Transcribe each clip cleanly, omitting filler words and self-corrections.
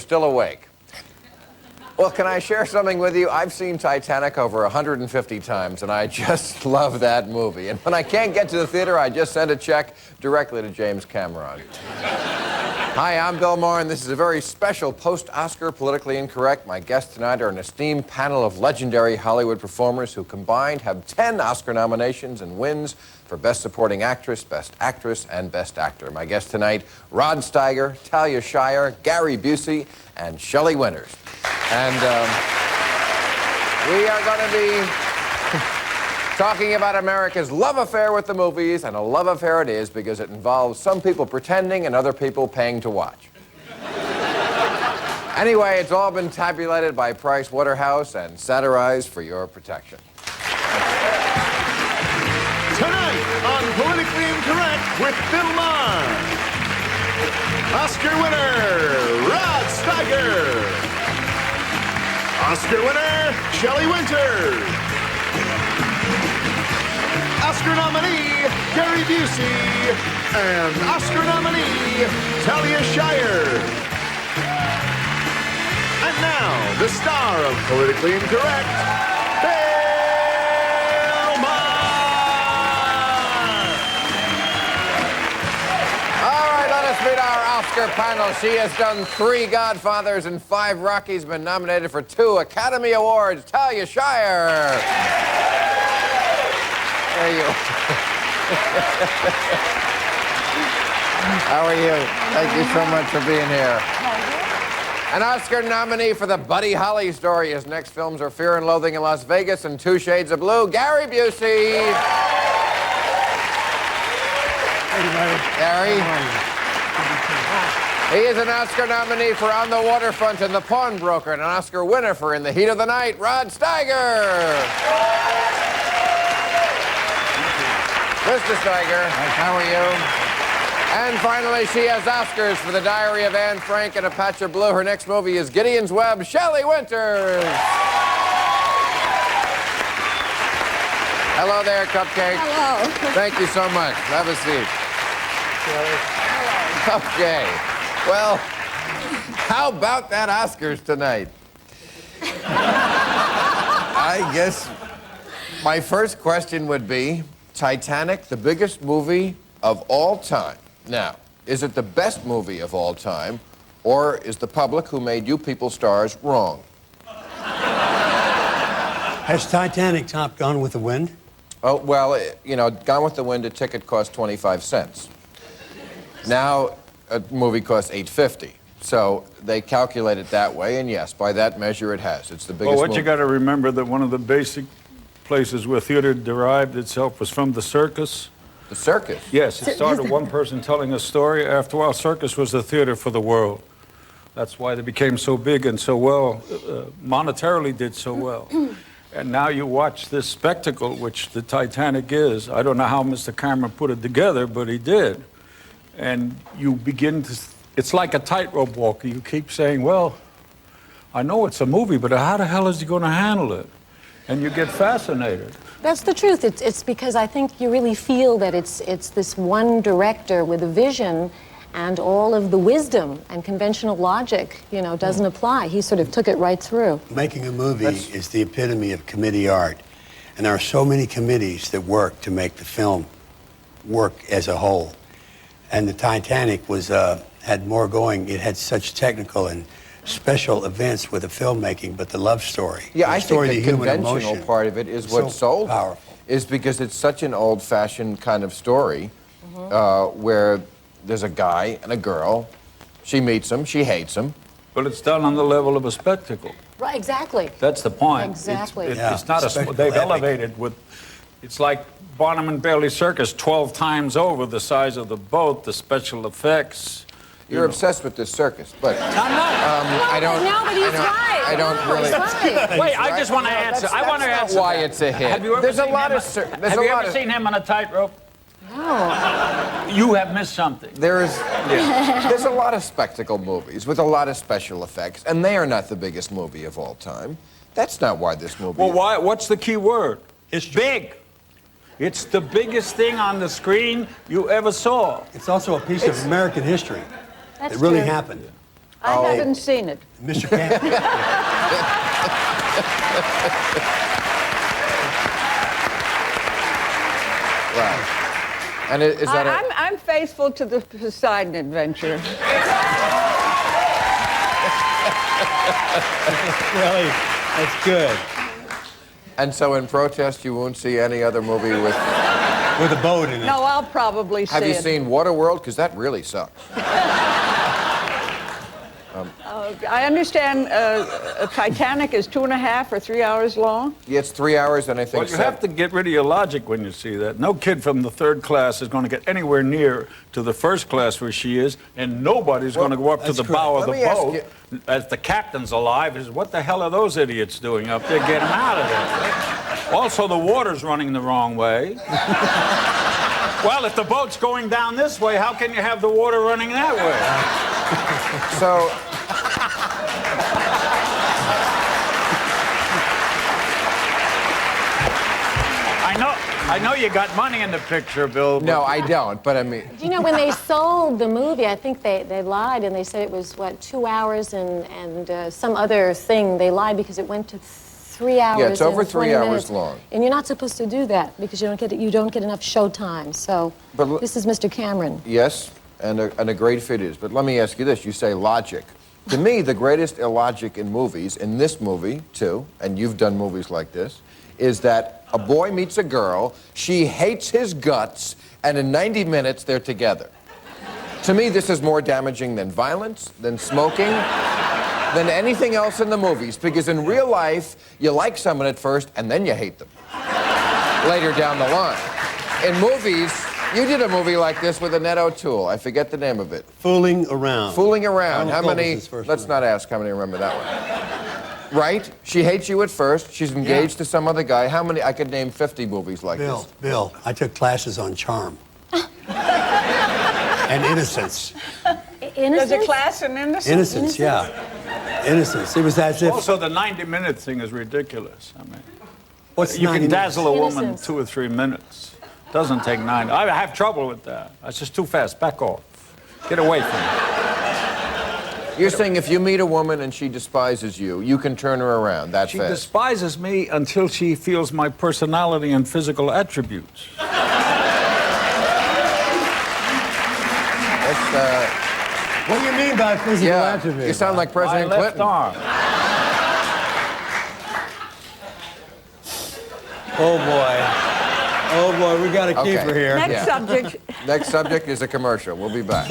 still awake. Well, can I share something with you? I've seen Titanic over 150 times, and I just love that movie. And when I can't get to the theater, I just send a check directly to James Cameron. Hi, I'm Bill Maher, and this is a very special post-Oscar Politically Incorrect. My guests tonight are an esteemed panel of legendary Hollywood performers who combined have 10 Oscar nominations and wins for Best Supporting Actress, Best Actress, and Best Actor. My guests tonight, Rod Steiger, Talia Shire, Gary Busey, and Shelley Winters. And we are going to be talking about America's love affair with the movies, and a love affair it is because it involves some people pretending and other people paying to watch. Anyway, it's all been tabulated by Price Waterhouse and satirized for your protection. Tonight on Politically Incorrect with Bill Maher, Oscar winner, Rod Steiger. Oscar winner, Shelley Winters. Oscar nominee, Gary Busey. And Oscar nominee, Talia Shire. And now, the star of Politically Incorrect, Bill Maher. All right, let us meet our Oscar panel. She has done 3 Godfathers and 5 Rockies, been nominated for 2 Academy Awards. Talia Shire. There you are. How are you? Thank you so much for being here. An Oscar nominee for the Buddy Holly story. His next films are Fear and Loathing in Las Vegas and 2 Shades of Blue. Gary Busey. Gary. He is an Oscar nominee for On the Waterfront and The Pawnbroker, and an Oscar winner for In the Heat of the Night, Rod Steiger. Mr. Steiger, how are you? And finally, she has Oscars for The Diary of Anne Frank and A Patch of Blue. Her next movie is Gideon's Web, Shelley Winters. Hello there, Cupcake. Hello. Thank you so much. Have a seat. Okay. Well, how about that Oscars tonight? I guess my first question would be, Titanic, the biggest movie of all time. Now, is it the best movie of all time, or is the public who made you people stars wrong? Has Titanic topped Gone with the Wind? Oh, well, you know, Gone with the Wind, a ticket cost 25 cents. Now, a movie costs $8.50. So they calculate it that way, and yes, by that measure, it has. It's the biggest Well, what movie. you got to remember that one of the basic places where theater derived itself was from the circus. The circus? Yes, it started one person telling a story. After a while, circus was the theater for the world. That's why they became so big and so well, monetarily did so well. And now you watch this spectacle, which the Titanic is. I don't know how Mr. Cameron put it together, but he did. And you begin to, it's like a tightrope walker. You keep saying, well, I know it's a movie, but how the hell is he going to handle it? And you get fascinated. That's the truth. It's because I think you really feel that it's this one director with a vision, and all of the wisdom and conventional logic, you know, doesn't apply. He sort of took it right through. Making a movie is the epitome of committee art. And there are so many committees that work to make the film work as a whole. And the Titanic was had more going. It had such technical and special events with the filmmaking, but the love story. Yeah, the I story, think the human conventional emotion, part of it is what so sold powerful. is because it's such an old-fashioned kind of story where there's a guy and a girl. She meets him, she hates him. But it's done on the level of a spectacle. Right, exactly. That's the point. Exactly. It's not a, Spectacle, they've epic. elevated with, it's like Barnum and Bailey Circus 12 times over, the size of the boat, the special effects. You're obsessed with this circus, but I'm not. I don't. No, but he's right. I don't No, really. he's right. Wait, I just want to answer. I want to answer why that. it's a hit. Have you ever There's a seen lot him of. There's have a you lot ever of. seen him on a tightrope? No. You have missed something. There's a lot of spectacle movies with a lot of special effects, and they are not the biggest movie of all time. That's not why this movie. Well, why? What's the key word? It's big. It's the biggest thing on the screen you ever saw. It's also a piece of American history. That's It really true. happened. I haven't seen it. Mr. Cameron. Right. And is that I'm faithful to the Poseidon Adventure. Really? That's good. And so in protest, you won't see any other movie with With a boat in it. No, I'll probably see it. Have you seen Waterworld? Because that really sucks. I understand Titanic is 2.5 or 3 hours long. Yeah, it's 3 hours, and I think Well, you have to get rid of your logic when you see that. No kid from the third class is going to get anywhere near to the first class where she is, and nobody's going to go up to that's the correct. bow of Let the me ask boat as the captain's alive. Is what the hell are those idiots doing up there? Get them out of there. Also, the water's running the wrong way. Well, if the boat's going down this way, how can you have the water running that way? So, I know you got money in the picture, Bill. but- no, I don't, but I mean, You know, when they sold the movie, I think they lied and they said it was, what, 2 hours and some other thing. They lied because it went to 3 hours. Yeah, it's over and 3 20 hours minutes. long. And you're not supposed to do that because you don't get enough show time. So But this is Mr. Cameron. yes, and a great fit is. But let me ask you this. You say logic. To me, the greatest illogic in movies, in this movie, too, and you've done movies like this, is that a boy meets a girl, she hates his guts, and in 90 minutes, they're together. To me, this is more damaging than violence, than smoking, than anything else in the movies, because in real life, you like someone at first, and then you hate them later down the line. In movies, you did a movie like this with Annette O'Toole. I forget the name of it. Fooling around. Fooling Around. Donald How many? Glover's first Let's one. not ask how many remember that one. Right? She hates you at first. She's engaged to some other guy. How many? I could name 50 movies like this. Bill, I took classes on charm. And innocence. There's Innocent? a class in innocence. Innocence, yeah. Innocence. It was as if. Also, the 90-minute thing is ridiculous. I mean, What's you can 90 dazzle a woman in Innocence. 2 or 3 minutes. Doesn't take 9. I have trouble with that. That's just too fast. Back off. Get away from me. You're saying if you meet a woman and she despises you, you can turn her around that She fast. despises me until she feels my personality and physical attributes. That's, What do you mean by physical yeah, attribute? you sound like My President left Clinton. arm. Oh, boy. Oh, boy, we got a Okay. keeper here. Next Yeah. subject. Next subject is a commercial. We'll be back.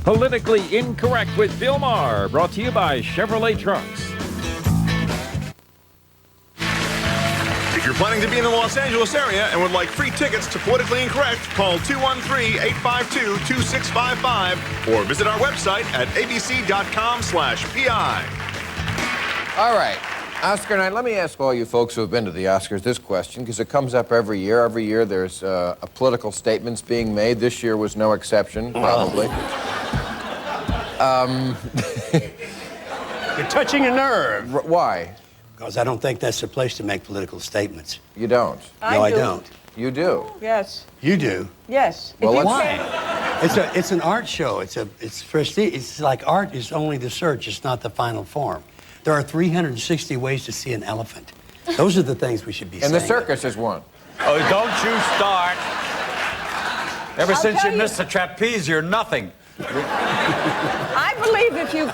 Politically Incorrect with Bill Maher, brought to you by Chevrolet Trucks. If you're planning to be in the Los Angeles area and would like free tickets to Politically Incorrect, call 213-852-2655 or visit our website at abc.com/pi. All right. Oscar night. Let me ask all you folks who have been to the Oscars this question, because it comes up every year. Every year there's political statements being made. This year was no exception, probably. You're touching a nerve. Why? Because I don't think that's the place to make political statements. You don't. No, I do. don't. You do. Yes. You do. Yes. Well, If you let's- can't- It's an art show. It's prestige. It's like art is only the search. It's not the final form. There are 360 ways to see an elephant. Those are the things we should be saying. And the circus is one. Oh, don't you start. Ever since tell you you- missed the trapeze, you're nothing. I believe if you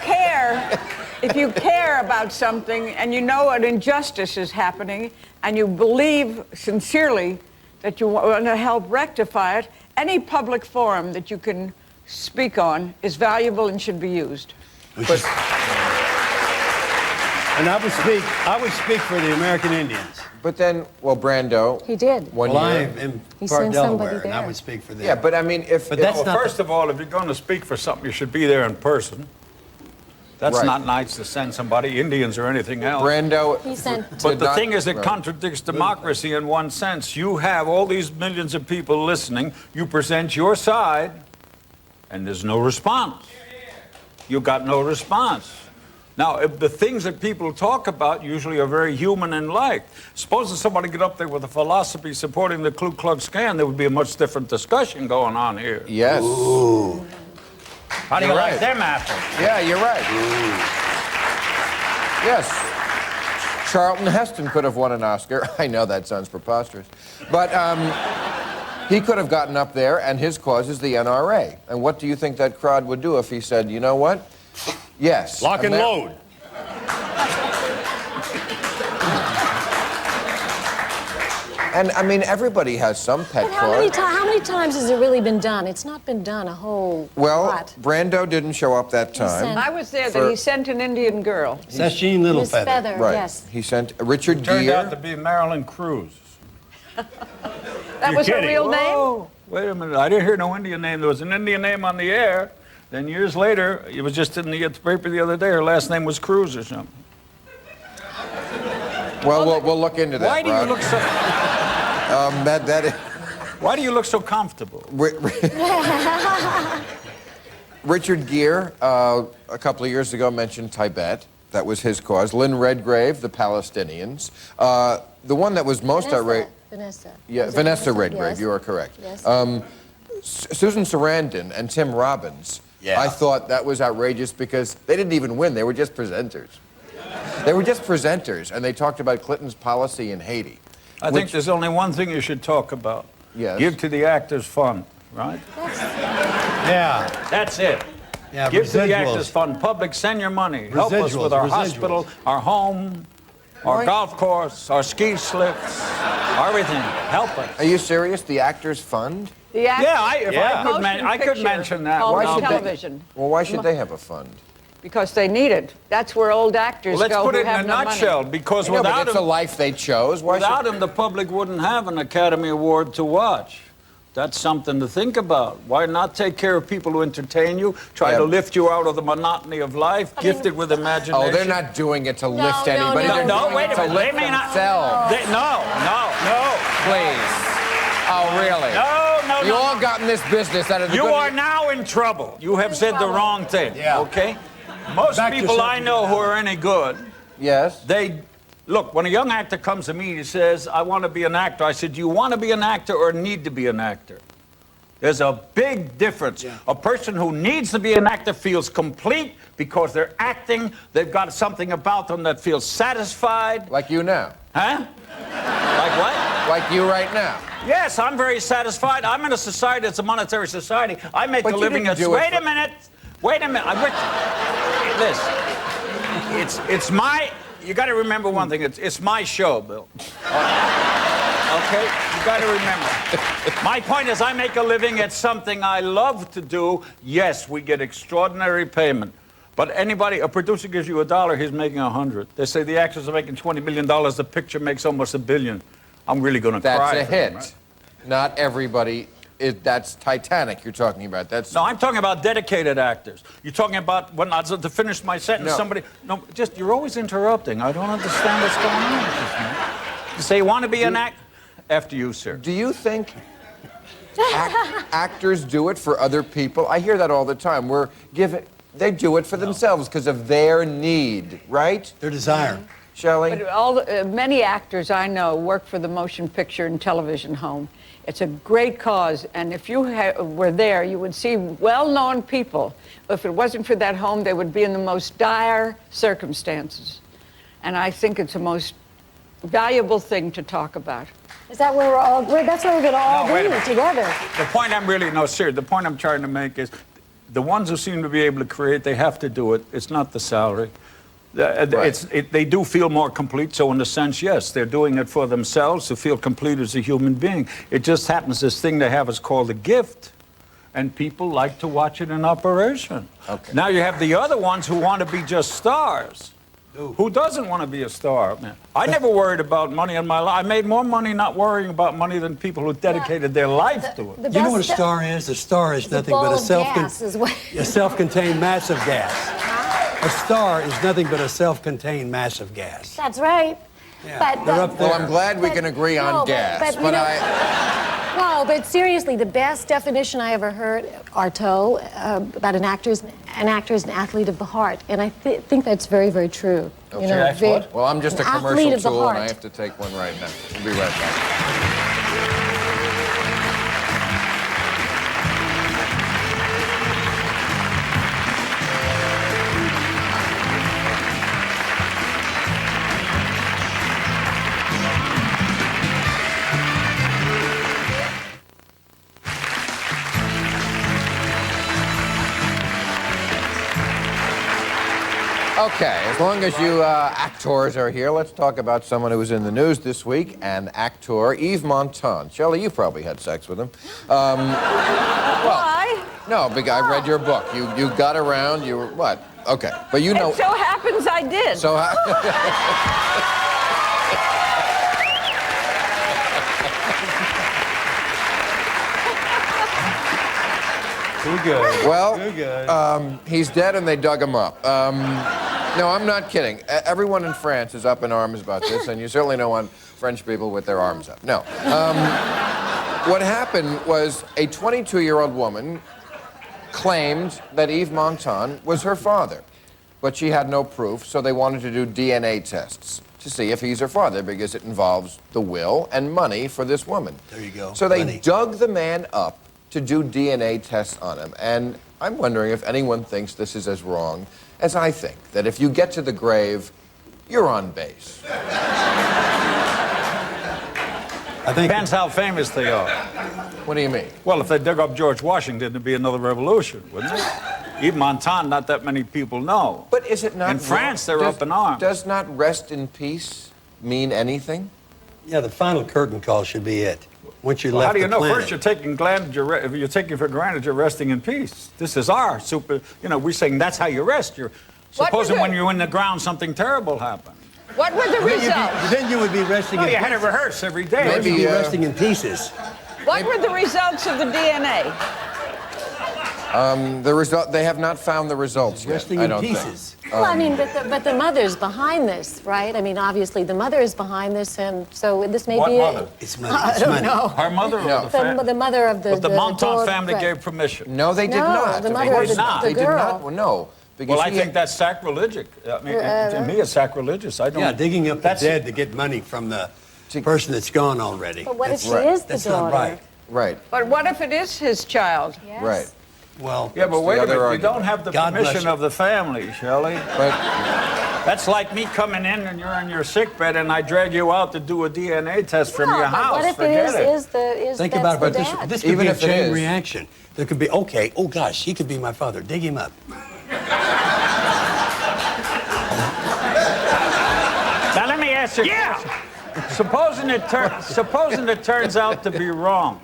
care about something and you know an injustice is happening and you believe sincerely that you want to help rectify it, any public forum that you can speak on is valuable and should be used. And I would speak for the American Indians. But then, well, Brando. He did. One Well, I year. am He part sent somebody Delaware, and I there. would speak for them. Yeah, but I mean, if. But that's Well, not first of all, if you're going to speak for something, you should be there in person. That's Right. not nice to send somebody, Indians or anything else. Brando. He sent. But did the not- thing is, it right. contradicts democracy in one sense. You have all these millions of people listening. You present your side, and there's no response. You got no response. Now, if the things that people talk about usually are very human and liked. Suppose if somebody get up there with a philosophy supporting the Ku Klux Klan, there would be a much different discussion going on here. Yes. Ooh. How do you You're like right. them apples? Yeah, you're right. Yes. Charlton Heston could have won an Oscar. I know that sounds preposterous. But he could have gotten up there, and his cause is the NRA. And what do you think that crowd would do if he said, you know what? Yes. Lock and load. And, I mean, everybody has some pet But how many, cause. how many times has it really been done? It's not been done a whole Well, lot. Brando didn't show up that time. sent- I was there For- that he sent an Indian girl. Sasheen Miss Littlefeather. Feather, Right. yes. He sent Richard Turned out to Gere. be Marilyn Cruz. That was her real name? Whoa, wait a minute. I didn't hear no Indian name. There was an Indian name on the air. Then years later, it was just in the paper the other day. Her last name was Cruz or something. Well, we'll look into that, Why do you Rod. look so? That is... Why do you look so comfortable? Richard Gere, a couple of years ago, mentioned Tibet. That was his cause. Lynn Redgrave, the Palestinians. The one that was most outrageous... Vanessa. Yeah, Was it Vanessa Redgrave, Yes. you are correct. Yes. Susan Sarandon and Tim Robbins, Yeah. I thought that was outrageous because they didn't even win. They were just presenters. They were just presenters, and they talked about Clinton's policy in Haiti. I think there's only one thing you should talk about. Yes. Give to the actors fund, right? Yeah. That's it. Yeah, Give to the residuals. actors fund. Public, send your money. Help us with our Residuals. hospital, our home, our golf course, our ski slips, everything. Help us. Are you serious? The Actors Fund? The act- Yeah, I could, motion I could picture mention that. on Why should they- television. Well, why should they have a fund? Because they need it. That's where old actors Well, let's go put who it in have a no nutshell, money. because I know, but without it's a them, life they chose. Why without should... them, the public wouldn't have an Academy Award to watch. That's something to think about. Why not take care of people who entertain you, try Yeah. to lift you out of the monotony of life, gifted with imagination? Oh, they're not doing it to lift no, anybody. no. They're No, doing wait it a to minute. lift They may not. themselves. No. Please. Oh, really? No. You all got in this business out of the You good- are now in trouble. You have said the wrong thing. Yeah. Okay? Most Back to people I something know else. who are any good, Yes. they look, when a young actor comes to me, he says, I want to be an actor. I said, do you want to be an actor or need to be an actor? There's a big difference. Yeah. A person who needs to be an actor feels complete because they're acting. They've got something about them that feels satisfied. Like you now. Huh? Like what? Like you right now. Yes, I'm very satisfied. I'm in a society that's a monetary society. I make But a you living didn't at... do it Wait for- a minute. Wait a minute. Listen. It's my... You got to remember one thing. It's my show, Bill. Okay? You got to remember. My point is I make a living at something I love to do. Yes, we get extraordinary payment. But a producer gives you $1, he's making 100. They say the actors are making $20 million, the picture makes almost $1 billion. I'm really going to That's cry. a for them, hit. right? Not everybody. That's Titanic you're talking about. That's No, I'm talking about dedicated actors. You're talking about, when I to finish my sentence, No. somebody... No, you're always interrupting. I don't understand what's going on with this, man. You say you want to be an actor? After you, sir. Do you think actors do it for other people? I hear that all the time. They do it for themselves because of their need, right? Their desire. Shelley? But many actors I know work for the motion picture and television home. It's a great cause, and if you were there, you would see well-known people. If it wasn't for that home, they would be in the most dire circumstances. And I think it's the most valuable thing to talk about. Is that where that's where we're going to all No, wait a be minute. together? The point the point I'm trying to make is the ones who seem to be able to create, they have to do it. It's not the salary. They do feel more complete, so in a sense, yes, they're doing it for themselves to feel complete as a human being. It just happens this thing they have is called a gift, and people like to watch it in operation. Okay. Now you have the other ones who want to be just stars. Who doesn't want to be a star, man? I never worried about money in my life. I made more money not worrying about money than people who dedicated their life to it. You know what a star is? A star is nothing but a self-contained mass of gas. A star is nothing but a self-contained mass of gas. That's right. Yeah, But they're up there. Well, I'm glad we can agree on gas, but, you but know, I... No, but seriously, the best definition I ever heard, Artaud, about an actor is an athlete of the heart. And I think that's very, very true. Okay. Well, I'm just a commercial tool, and I heart. have to take one right now. We'll be right back. Okay, as long as you actors are here, let's talk about someone who was in the news this week, an actor, Yves Montand. Shelley, you probably had sex with him. Why? No, because I read your book. You got around, you were, what? Okay, but you know... It so happens I did. So... Too good. Well, Too good. He's dead and they dug him up. No, I'm not kidding. Everyone in France is up in arms about this, and you certainly don't want French people with their arms up. No. What happened was a 22-year-old woman claimed that Yves Montand was her father, but she had no proof, so they wanted to do DNA tests to see if he's her father, because it involves the will and money for this woman. There you go. So they Money. dug the man up to do DNA tests on him, and I'm wondering if anyone thinks this is as wrong as I think, that if you get to the grave, you're on base. I think Depends how famous they are. What do you mean? Well, if they dug up George Washington, it'd be another revolution, wouldn't it? Even Montand, not that many people know. But is it not... In France, they're up in arms. Does not rest in peace mean anything? yeah, the final curtain call should be it. Once you Well, left how do you the know? planet. First, you're taking for granted you're resting in peace. This is our super. We're saying that's how you rest. Supposing when you're in the ground, something terrible happened. What were the results? Then you would be resting Oh, in you had to rehearse every day. Maybe, You'd be resting in pieces. What were the results of the DNA? They have not found the results yet. Resting I in don't pieces. think. Well, I mean, but the mother's behind this, right? I mean, obviously the mother is behind this, and so this may What be... mother? It's money. I It's don't money. know. Her mother or the The mother of the... But the Montand daughter- family right. gave permission. No, they did No, not. the mother of the They did girl. not. Well, no. Because Well, I he think had- that's sacrilegious. I mean, to me, it's sacrilegious. I don't. Yeah, digging up the dead to get money from the person that's gone already. But what if she right. is the That's daughter? not right. Right, But what if it is his child? Yes. right. Well, Yeah, but That's wait the a other minute. You argument. don't have the God bless permission you. of the family, Shelley. But That's like me coming in and you're in your sickbed and I drag you out to do a DNA test from No, your but house. what if Forget it. think that's about it. the But this, dad? this could Even be a if it chain is. reaction. There could be, okay, oh gosh, he could be my father. Dig him up. Now let me ask you. Yeah. Supposing it turns out to be wrong,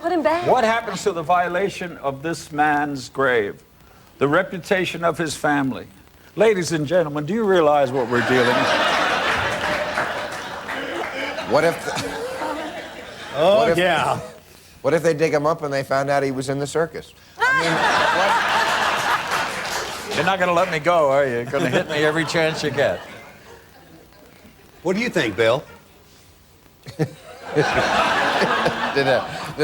Put him back. what happens to the violation of this man's grave, the reputation of his family? Ladies and gentlemen, do you realize what we're dealing with? what if... Oh, What if- yeah. What if they dig him up and they found out he was in the circus? I mean, what? You're not going to let me go, are you? You're going to hit me every chance you get. What do you think, Bill? Did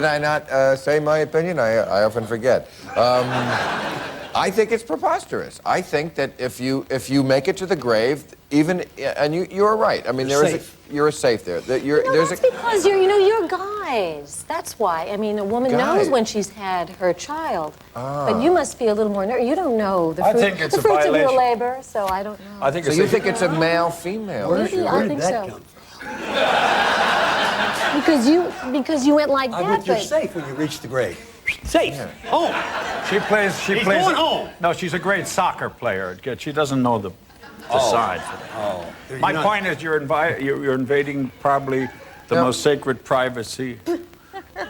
I not say my opinion? I often forget. I think it's preposterous. I think that if you make it to the grave, and you're right. I mean, You're there is safe. you're safe there. No, that's because you're guys. That's why. I mean, a woman knows Guys. when she's had her child. But you must be a little more nervous. You don't know the I think it's the a fruits of your violation. labor, so I don't know. I think So it's you a- think it's a male-female Maybe, issue? I Where did think that so. come from? Because you went like that. You're but safe when you reach the grave. Safe. Home. She plays. He's going home. No, she's a great soccer player. She doesn't know the side. Oh. My point is, you're invading probably the most sacred privacy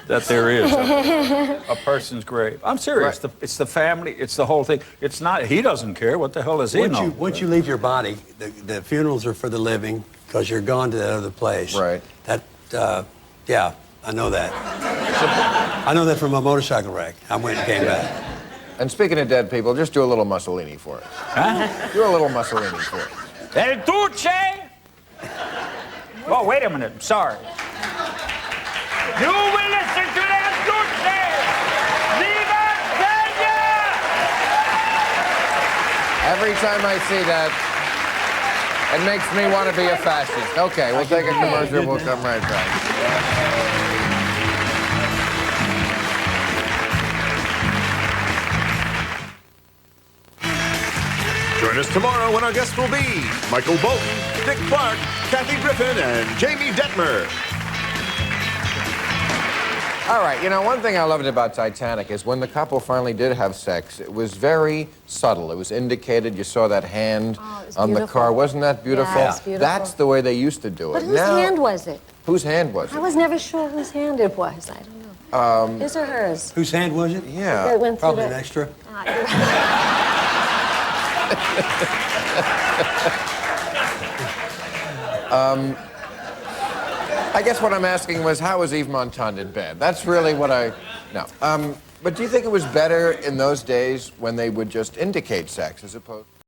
that there is, a person's grave. I'm serious. Right. It's the family. It's the whole thing. It's not. He doesn't care. What the hell does he know? Once you leave your body, the funerals are for the living because you're gone to that other place. Right. Yeah, I know that. I know that from a motorcycle wreck. I went and came back. And speaking of dead people, just do a little Mussolini for us. Huh? Do a little Mussolini for us. El Duce. Oh, wait a minute. I'm sorry. You will listen to them say, Viva Kenya! Every time I see that, it makes me want to be a fascist. Okay, we'll take a commercial. We'll come right back. Join us tomorrow when our guests will be Michael Bolton, Dick Clark, Kathy Griffin, and Jamie Detmer. All right, you know, one thing I loved about Titanic is when the couple finally did have sex, it was very subtle. It was indicated. You saw that hand on the car. Wasn't that beautiful? Yeah, it's beautiful. That's the way they used to do it. But whose hand was it? Whose hand was it? I was never sure whose hand it was. I don't know. His or hers? Whose hand was it? Yeah. That went through Probably the- an extra. I guess what I'm asking was, how was Yves Montand in bed? That's really what I... No. But do you think it was better in those days when they would just indicate sex as opposed...